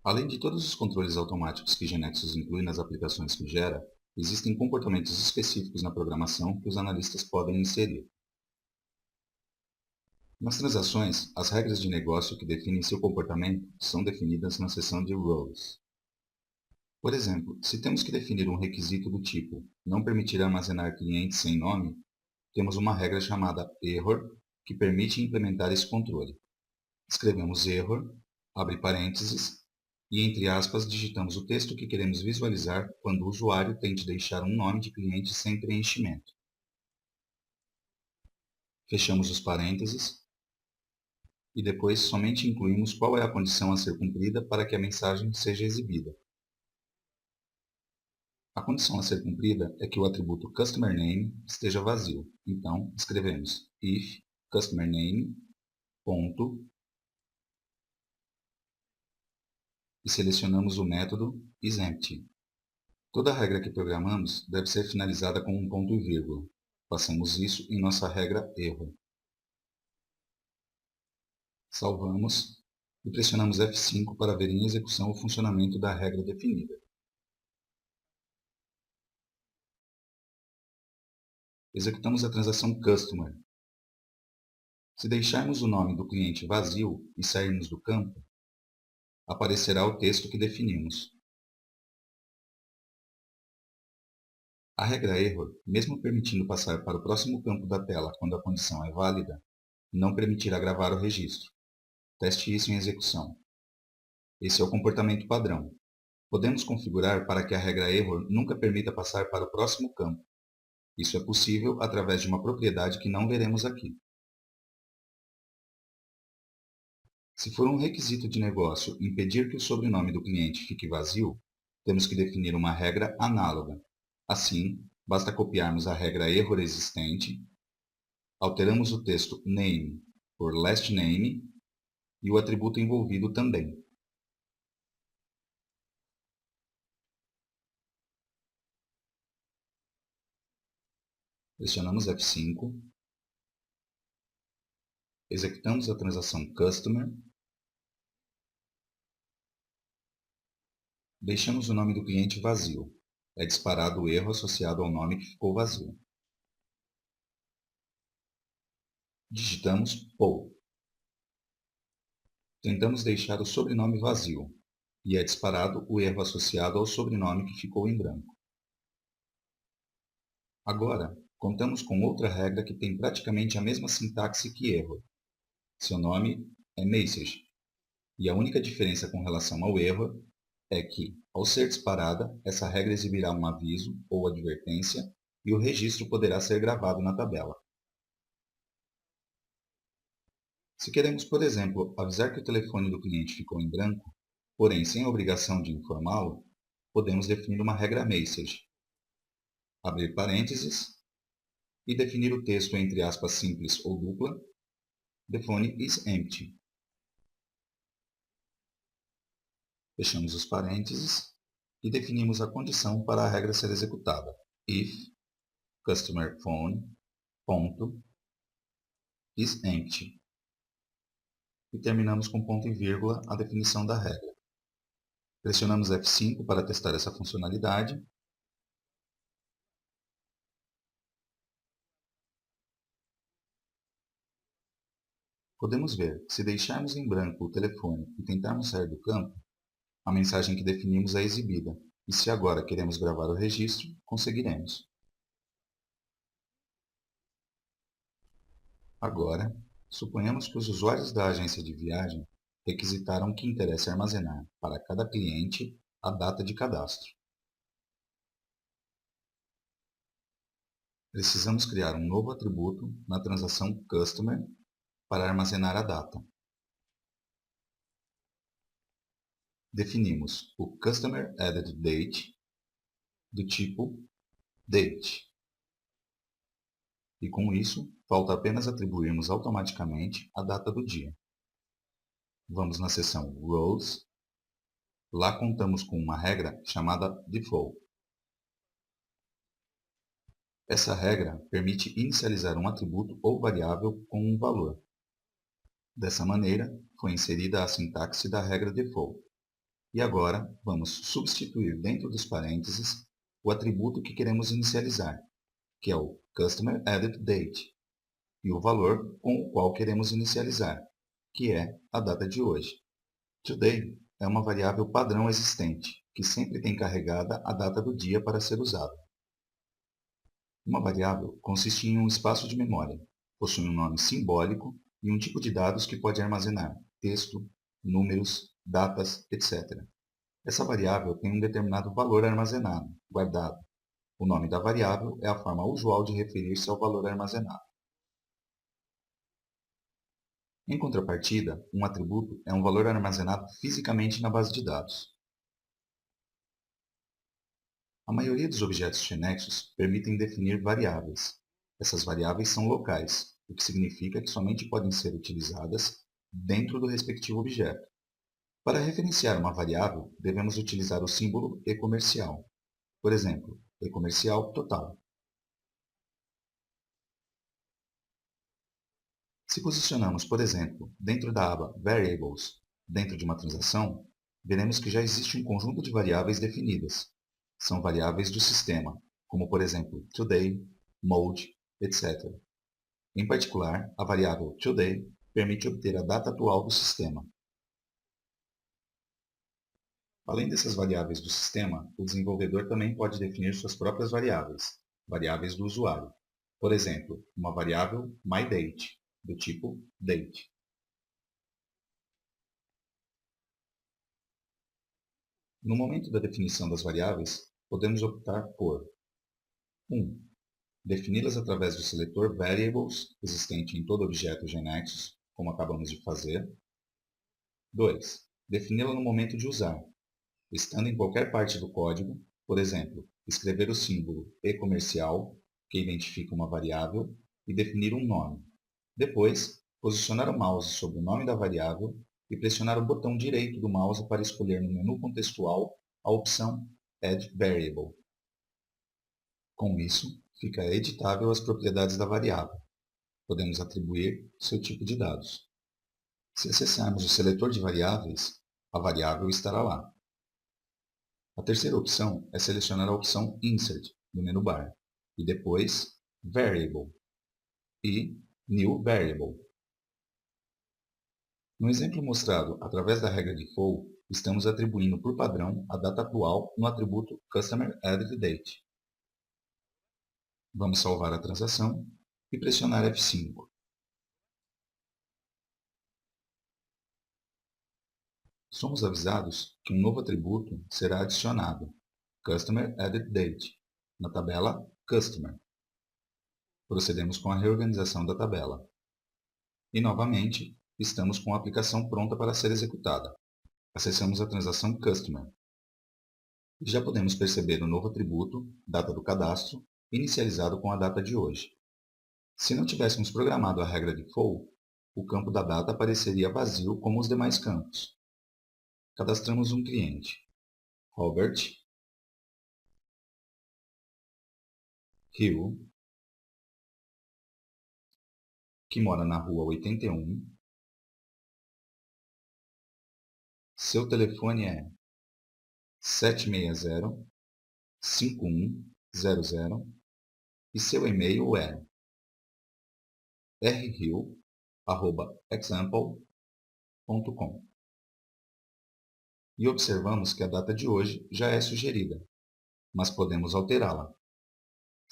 Além de todos os controles automáticos que GeneXus inclui nas aplicações que gera, existem comportamentos específicos na programação que os analistas podem inserir. Nas transações, as regras de negócio que definem seu comportamento são definidas na seção de Rules. Por exemplo, se temos que definir um requisito do tipo não permitir armazenar clientes sem nome, temos uma regra chamada error que permite implementar esse controle. Escrevemos error, abre parênteses, e entre aspas digitamos o texto que queremos visualizar quando o usuário tente deixar um nome de cliente sem preenchimento. Fechamos os parênteses e depois somente incluímos qual é a condição a ser cumprida para que a mensagem seja exibida. A condição a ser cumprida é que o atributo CustomerName esteja vazio. Então, escrevemos if CustomerName ponto e selecionamos o método isEmpty. Toda regra que programamos deve ser finalizada com um ponto e vírgula. Façamos isso em nossa regra erro. Salvamos e pressionamos F5 para ver em execução o funcionamento da regra definida. Executamos a transação Customer. Se deixarmos o nome do cliente vazio e sairmos do campo, aparecerá o texto que definimos. A regra error, mesmo permitindo passar para o próximo campo da tela quando a condição é válida, não permitirá gravar o registro. Teste isso em execução. Esse é o comportamento padrão. Podemos configurar para que a regra error nunca permita passar para o próximo campo. Isso é possível através de uma propriedade que não veremos aqui. Se for um requisito de negócio impedir que o sobrenome do cliente fique vazio, temos que definir uma regra análoga. Assim, basta copiarmos a regra error existente, alteramos o texto name por last name e o atributo envolvido também. Pressionamos F5, executamos a transação Customer, deixamos o nome do cliente vazio. É disparado o erro associado ao nome que ficou vazio. Digitamos POU. Tentamos deixar o sobrenome vazio, e é disparado o erro associado ao sobrenome que ficou em branco. Agora, contamos com outra regra que tem praticamente a mesma sintaxe que erro. Seu nome é Message, e a única diferença com relação ao erro é que, ao ser disparada, essa regra exibirá um aviso ou advertência e o registro poderá ser gravado na tabela. Se queremos, por exemplo, avisar que o telefone do cliente ficou em branco, porém sem a obrigação de informá-lo, podemos definir uma regra Message, abrir parênteses e definir o texto entre aspas simples ou dupla, the phone is empty. Fechamos os parênteses e definimos a condição para a regra ser executada, if customer phone is empty. E terminamos com ponto e vírgula a definição da regra. Pressionamos F5 para testar essa funcionalidade. Podemos ver que se deixarmos em branco o telefone e tentarmos sair do campo, a mensagem que definimos é exibida, e se agora queremos gravar o registro, conseguiremos. Agora, suponhamos que os usuários da agência de viagem requisitaram que interesse armazenar para cada cliente a data de cadastro. Precisamos criar um novo atributo na transação Customer para armazenar a data. Definimos o Customer Added Date do tipo Date. E com isso, falta apenas atribuirmos automaticamente a data do dia. Vamos na seção Roles. Lá contamos com uma regra chamada Default. Essa regra permite inicializar um atributo ou variável com um valor. Dessa maneira, foi inserida a sintaxe da regra Default. E agora, vamos substituir dentro dos parênteses o atributo que queremos inicializar, que é o Customer Added Date, e o valor com o qual queremos inicializar, que é a data de hoje. Today é uma variável padrão existente, que sempre tem carregada a data do dia para ser usada. Uma variável consiste em um espaço de memória, possui um nome simbólico e um tipo de dados que pode armazenar texto, números, datas, etc. Essa variável tem um determinado valor armazenado, guardado. O nome da variável é a forma usual de referir-se ao valor armazenado. Em contrapartida, um atributo é um valor armazenado fisicamente na base de dados. A maioria dos objetos de Nexus permitem definir variáveis. Essas variáveis são locais, o que significa que somente podem ser utilizadas dentro do respectivo objeto. Para referenciar uma variável, devemos utilizar o símbolo e-comercial. Por exemplo, e-comercial total. Se posicionamos, por exemplo, dentro da aba Variables, dentro de uma transação, veremos que já existe um conjunto de variáveis definidas. São variáveis do sistema, como por exemplo Today, Mode, etc. Em particular, a variável Today permite obter a data atual do sistema. Além dessas variáveis do sistema, o desenvolvedor também pode definir suas próprias variáveis, variáveis do usuário. Por exemplo, uma variável MyDate, do tipo date. No momento da definição das variáveis, podemos optar por 1. Defini-las através do seletor Variables, existente em todo objeto GNexus, como acabamos de fazer. 2. Defini-la no momento de usar, estando em qualquer parte do código, por exemplo, escrever o símbolo e-comercial, que identifica uma variável, e definir um nome. Depois, posicionar o mouse sobre o nome da variável e pressionar o botão direito do mouse para escolher no menu contextual a opção Add Variable. Com isso, fica editável as propriedades da variável. Podemos atribuir seu tipo de dados. Se acessarmos o seletor de variáveis, a variável estará lá. A terceira opção é selecionar a opção Insert no menu bar e depois Variable e New Variable. No exemplo mostrado através da regra de for, estamos atribuindo por padrão a data atual no atributo Customer Added Date. Vamos salvar a transação e pressionar F5. Somos avisados que um novo atributo será adicionado, Customer Added Date, na tabela Customer. Procedemos com a reorganização da tabela. E, novamente, estamos com a aplicação pronta para ser executada. Acessamos a transação Customer. E já podemos perceber o novo atributo, data do cadastro, inicializado com a data de hoje. Se não tivéssemos programado a regra de for, o campo da data apareceria vazio como os demais campos. Cadastramos um cliente, Robert Hill, que mora na rua 81. Seu telefone é 760-5100 e seu e-mail é rhill@example.com. E observamos que a data de hoje já é sugerida, mas podemos alterá-la.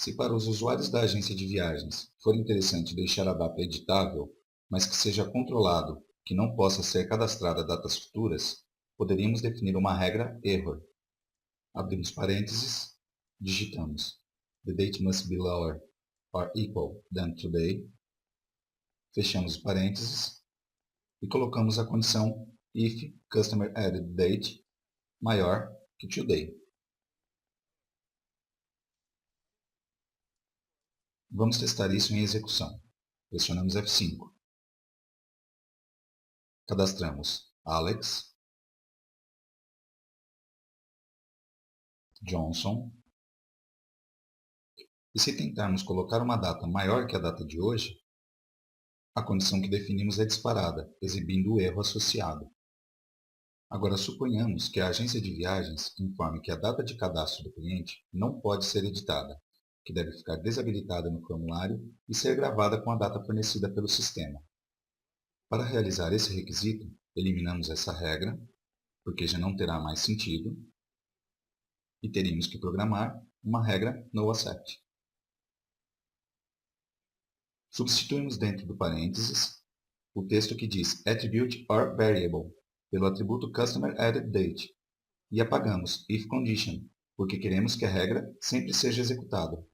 Se para os usuários da agência de viagens for interessante deixar a data editável, mas que seja controlado que não possa ser cadastrada datas futuras, poderíamos definir uma regra error. Abrimos parênteses, digitamos The date must be lower or equal than today, fechamos os parênteses e colocamos a condição if customer added date maior que today. Vamos testar isso em execução. Pressionamos F5. Cadastramos Alex, Johnson. E se tentarmos colocar uma data maior que a data de hoje, a condição que definimos é disparada, exibindo o erro associado. Agora, suponhamos que a agência de viagens informe que a data de cadastro do cliente não pode ser editada, que deve ficar desabilitada no formulário e ser gravada com a data fornecida pelo sistema. Para realizar esse requisito, eliminamos essa regra, porque já não terá mais sentido, e teríamos que programar uma regra NoAccept. Substituímos dentro do parênteses o texto que diz Attribute or Variable pelo atributo Customer Added Date e apagamos If Condition, porque queremos que a regra sempre seja executada.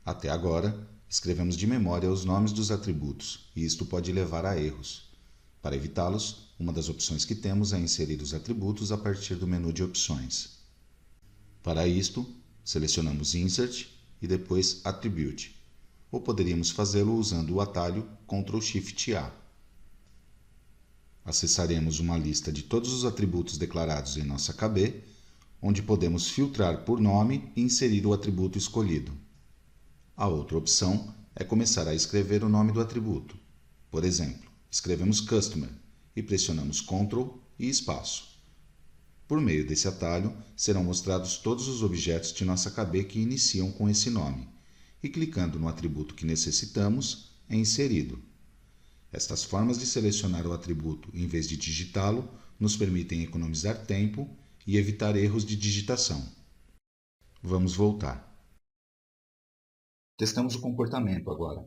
Até agora, escrevemos de memória os nomes dos atributos, e isto pode levar a erros. Para evitá-los, uma das opções que temos é inserir os atributos a partir do menu de opções. Para isto, selecionamos Insert e depois Attribute, ou poderíamos fazê-lo usando o atalho Ctrl+Shift+A. Acessaremos uma lista de todos os atributos declarados em nossa KB, onde podemos filtrar por nome e inserir o atributo escolhido. A outra opção é começar a escrever o nome do atributo. Por exemplo, escrevemos Customer e pressionamos Ctrl e espaço. Por meio desse atalho, serão mostrados todos os objetos de nossa KB que iniciam com esse nome, e clicando no atributo que necessitamos, é inserido. Estas formas de selecionar o atributo em vez de digitá-lo nos permitem economizar tempo e evitar erros de digitação. Vamos voltar. Testamos o comportamento agora.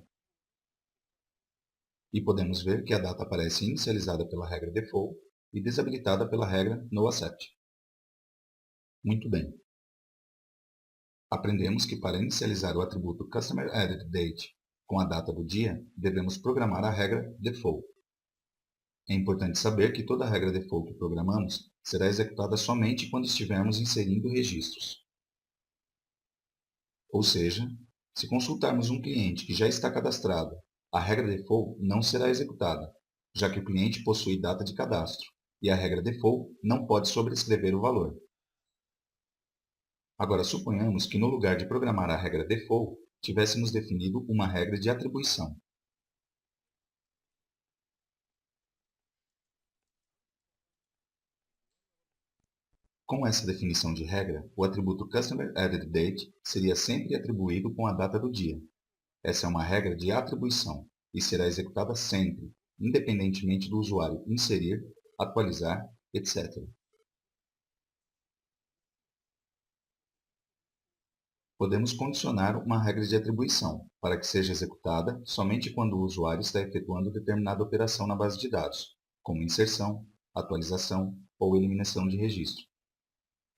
E podemos ver que a data aparece inicializada pela regra default e desabilitada pela regra NoAccept. Muito bem. Aprendemos que para inicializar o atributo Customer Added Date com a data do dia, devemos programar a regra default. É importante saber que toda regra default que programamos será executada somente quando estivermos inserindo registros. Ou seja, se consultarmos um cliente que já está cadastrado, a regra default não será executada, já que o cliente possui data de cadastro, e a regra default não pode sobrescrever o valor. Agora, suponhamos que no lugar de programar a regra default, tivéssemos definido uma regra de atribuição. Com essa definição de regra, o atributo Customer Added Date seria sempre atribuído com a data do dia. Essa é uma regra de atribuição e será executada sempre, independentemente do usuário inserir, atualizar, etc. Podemos condicionar uma regra de atribuição para que seja executada somente quando o usuário está efetuando determinada operação na base de dados, como inserção, atualização ou eliminação de registro.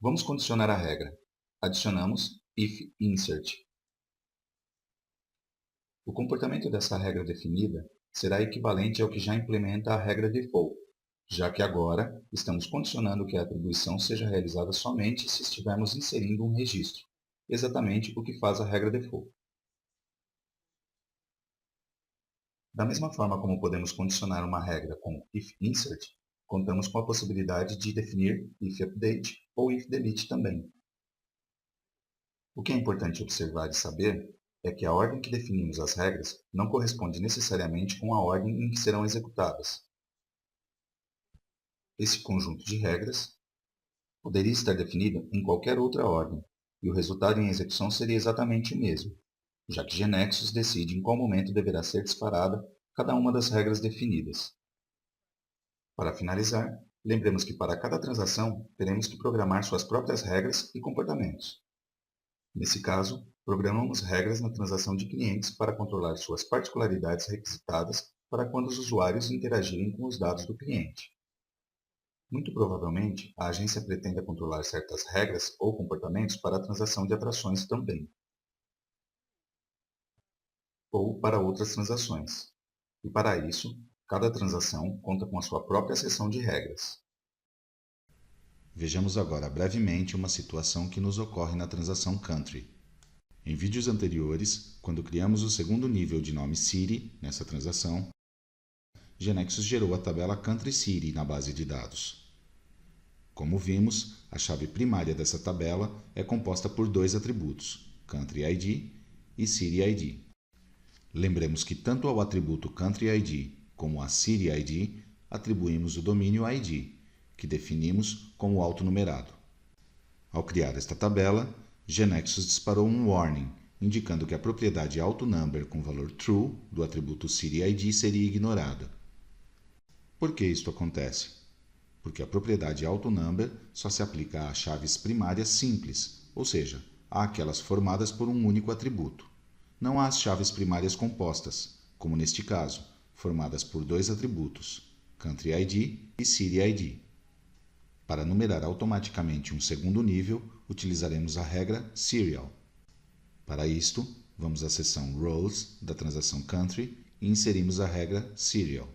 Vamos condicionar a regra. Adicionamos if insert. O comportamento dessa regra definida será equivalente ao que já implementa a regra default, já que agora estamos condicionando que a atribuição seja realizada somente se estivermos inserindo um registro, exatamente o que faz a regra default. Da mesma forma como podemos condicionar uma regra com if insert, contamos com a possibilidade de definir if update ou if delete também. O que é importante observar e saber é que a ordem que definimos as regras não corresponde necessariamente com a ordem em que serão executadas. Esse conjunto de regras poderia estar definido em qualquer outra ordem, e o resultado em execução seria exatamente o mesmo, já que GNexus decide em qual momento deverá ser disparada cada uma das regras definidas. Para finalizar, lembremos que para cada transação teremos que programar suas próprias regras e comportamentos. Nesse caso, programamos regras na transação de clientes para controlar suas particularidades requisitadas para quando os usuários interagirem com os dados do cliente. Muito provavelmente, a agência pretenda controlar certas regras ou comportamentos para a transação de atrações também, ou para outras transações. E para isso, cada transação conta com a sua própria seção de regras. Vejamos agora brevemente uma situação que nos ocorre na transação Country. Em vídeos anteriores, quando criamos o segundo nível de nome City nessa transação, GNexus gerou a tabela Country City na base de dados. Como vimos, a chave primária dessa tabela é composta por dois atributos, Country ID e City ID. Lembremos que tanto ao atributo Country ID como a City ID, atribuímos o domínio ID, que definimos como autonumerado. Ao criar esta tabela, GNexus disparou um warning, indicando que a propriedade AutoNumber com valor true do atributo CityID seria ignorada. Por que isto acontece? Porque a propriedade AutoNumber só se aplica a chaves primárias simples, ou seja, àquelas formadas por um único atributo. Não às chaves primárias compostas, como neste caso, formadas por dois atributos, CountryID e CityID. Para numerar automaticamente um segundo nível, utilizaremos a regra Serial. Para isto, vamos à seção Roles da transação Country e inserimos a regra Serial.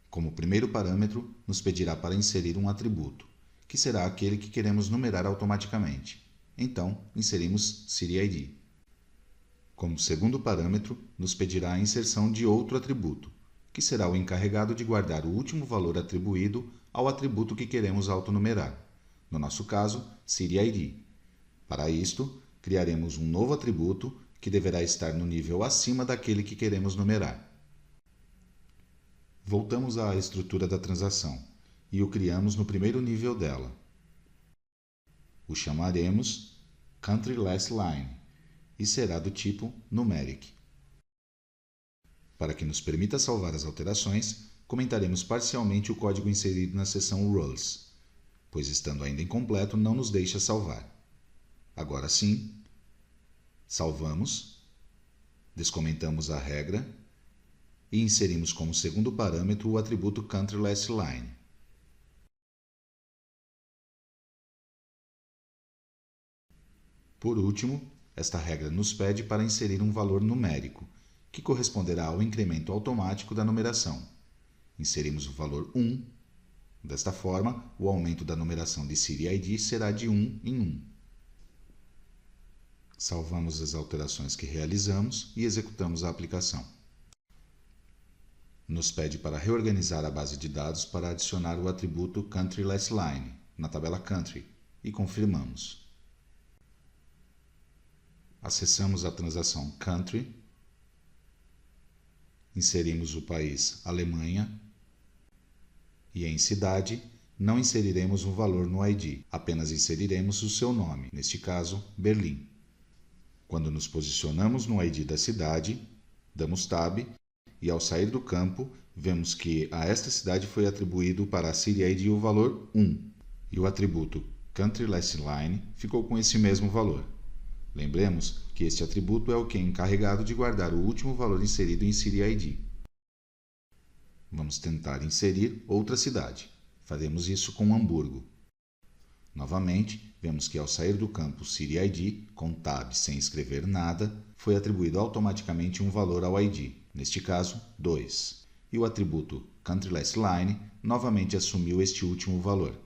Como primeiro parâmetro, nos pedirá para inserir um atributo, que será aquele que queremos numerar automaticamente. Então, inserimos CityID. Como segundo parâmetro, nos pedirá a inserção de outro atributo, que será o encarregado de guardar o último valor atribuído ao atributo que queremos autonumerar, no nosso caso, CityID. Para isto, criaremos um novo atributo que deverá estar no nível acima daquele que queremos numerar. Voltamos à estrutura da transação e o criamos no primeiro nível dela. O chamaremos CountryLastLine e será do tipo numeric. Para que nos permita salvar as alterações, comentaremos parcialmente o código inserido na seção Roles, pois estando ainda incompleto não nos deixa salvar. Agora sim, salvamos, descomentamos a regra e inserimos como segundo parâmetro o atributo CountryLastLine. Por último, esta regra nos pede para inserir um valor numérico, que corresponderá ao incremento automático da numeração. Inserimos o valor 1. Desta forma, o aumento da numeração de CityID será de 1 em 1. Salvamos as alterações que realizamos e executamos a aplicação. Nos pede para reorganizar a base de dados para adicionar o atributo CountryLastLine na tabela Country e confirmamos. Acessamos a transação Country, inserimos o país Alemanha e em cidade não inseriremos um valor no ID, apenas inseriremos o seu nome, neste caso Berlim. Quando nos posicionamos no ID da cidade, damos Tab e ao sair do campo, vemos que a esta cidade foi atribuído para a CityID o valor 1 e o atributo CountryLastLine ficou com esse mesmo valor. Lembremos que este atributo é o que é encarregado de guardar o último valor inserido em CityID. Vamos tentar inserir outra cidade. Faremos isso com Hamburgo. Novamente, vemos que ao sair do campo CityID, com Tab sem escrever nada, foi atribuído automaticamente um valor ao ID, neste caso 2, e o atributo CountryLastLine novamente assumiu este último valor.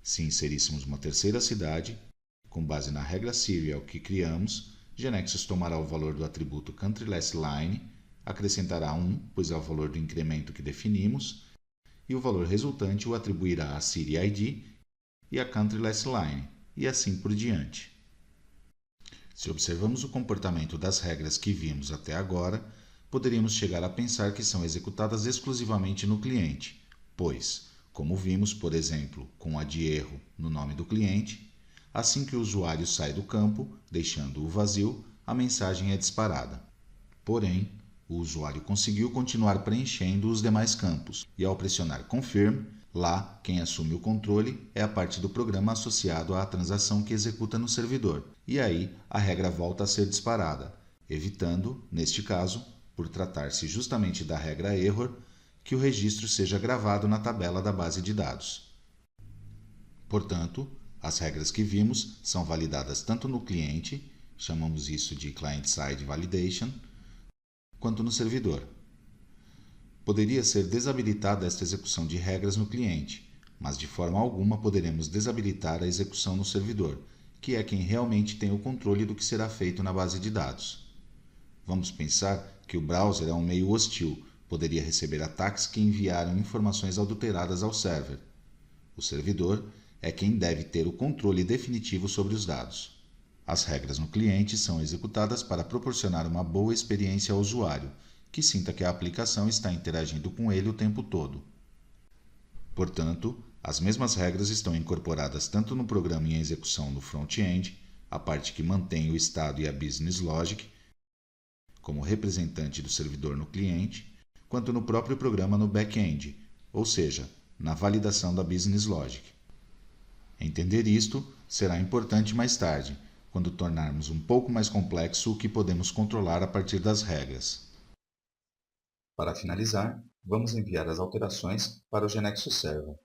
Se inseríssemos uma terceira cidade, com base na regra Serial que criamos, GNexus tomará o valor do atributo CountryLastLine, acrescentará 1, pois é o valor do incremento que definimos, e o valor resultante o atribuirá a CityID e a CountryLastLine, e assim por diante. Se observamos o comportamento das regras que vimos até agora, poderíamos chegar a pensar que são executadas exclusivamente no cliente, pois, como vimos, por exemplo, com a de erro no nome do cliente, assim que o usuário sai do campo, deixando-o vazio, a mensagem é disparada. Porém, o usuário conseguiu continuar preenchendo os demais campos, e ao pressionar Confirm, lá quem assume o controle é a parte do programa associado à transação que executa no servidor, e aí a regra volta a ser disparada, evitando, neste caso, por tratar-se justamente da regra Error, que o registro seja gravado na tabela da base de dados. Portanto, as regras que vimos são validadas tanto no cliente, chamamos isso de Client-Side Validation, quanto no servidor. Poderia ser desabilitada esta execução de regras no cliente, mas de forma alguma poderemos desabilitar a execução no servidor, que é quem realmente tem o controle do que será feito na base de dados. Vamos pensar que o browser é um meio hostil, poderia receber ataques que enviaram informações adulteradas ao server. O servidor é quem deve ter o controle definitivo sobre os dados. As regras no cliente são executadas para proporcionar uma boa experiência ao usuário, que sinta que a aplicação está interagindo com ele o tempo todo. Portanto, as mesmas regras estão incorporadas tanto no programa em execução no front-end, a parte que mantém o estado e a business logic, como representante do servidor no cliente, quanto no próprio programa no back-end, ou seja, na validação da business logic. Entender isto será importante mais tarde, quando tornarmos um pouco mais complexo o que podemos controlar a partir das regras. Para finalizar, vamos enviar as alterações para o GeneXus Server.